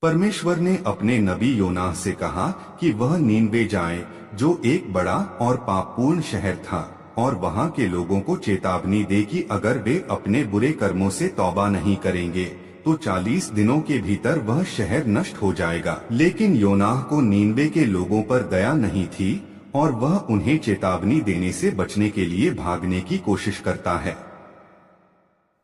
परमेश्वर ने अपने नबी योनाह से कहा कि वह नीनवे जाए, जो एक बड़ा और पापपूर्ण शहर था, और वहां के लोगों को चेतावनी दे कि अगर वे अपने बुरे कर्मों से तौबा नहीं करेंगे तो 40 दिनों के भीतर वह शहर नष्ट हो जाएगा। लेकिन योनाह को नीनवे के लोगों पर दया नहीं थी और वह उन्हें चेतावनी देने से बचने के लिए भागने की कोशिश करता है।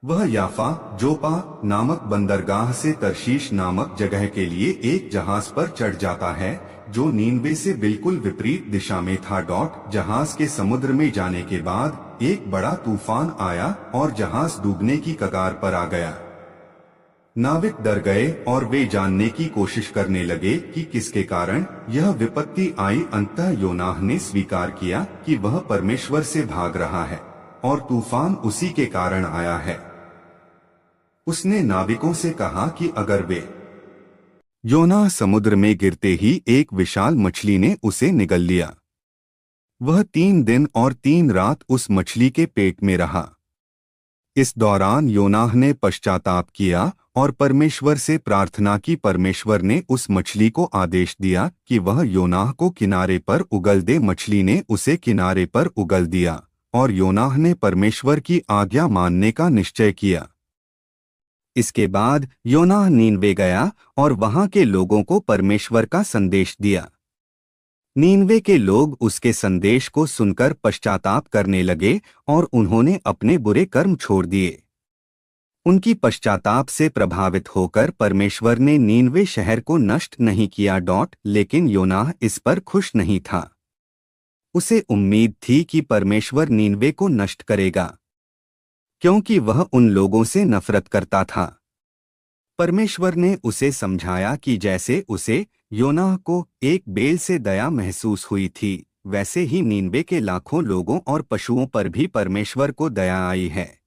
वह याफा जोपा नामक बंदरगाह से तरशीश नामक जगह के लिए एक जहाज पर चढ़ जाता है, जो नीनवे से बिल्कुल विपरीत दिशा में था। जहाज के समुद्र में जाने के बाद एक बड़ा तूफान आया और जहाज डूबने की कगार पर आ गया। नाविक डर गए और वे जानने की कोशिश करने लगे कि किसके कारण यह विपत्ति आई। अंततः योनाह ने स्वीकार किया कि वह परमेश्वर से भाग रहा है और तूफान उसी के कारण आया है। उसने नाविकों से कहा कि अगर वे योनाह समुद्र में गिरते ही एक विशाल मछली ने उसे निगल लिया। वह 3 दिन और 3 रात उस मछली के पेट में रहा। इस दौरान योनाह ने पश्चाताप किया और परमेश्वर से प्रार्थना की। परमेश्वर ने उस मछली को आदेश दिया कि वह योनाह को किनारे पर उगल दे। मछली ने उसे किनारे पर उगल दिया और योनाह ने परमेश्वर की आज्ञा मानने का निश्चय किया। इसके बाद योनाह नीनवे गया और वहां के लोगों को परमेश्वर का संदेश दिया। नीनवे के लोग उसके संदेश को सुनकर पश्चाताप करने लगे और उन्होंने अपने बुरे कर्म छोड़ दिए। उनकी पश्चाताप से प्रभावित होकर परमेश्वर ने नीनवे शहर को नष्ट नहीं किया। लेकिन योनाह इस पर खुश नहीं था। उसे उम्मीद थी कि परमेश्वर नीनवे को नष्ट करेगा, क्योंकि वह उन लोगों से नफरत करता था। परमेश्वर ने उसे समझाया कि जैसे उसे योनाह को एक बेल से दया महसूस हुई थी, वैसे ही नीनवे के लाखों लोगों और पशुओं पर भी परमेश्वर को दया आई है।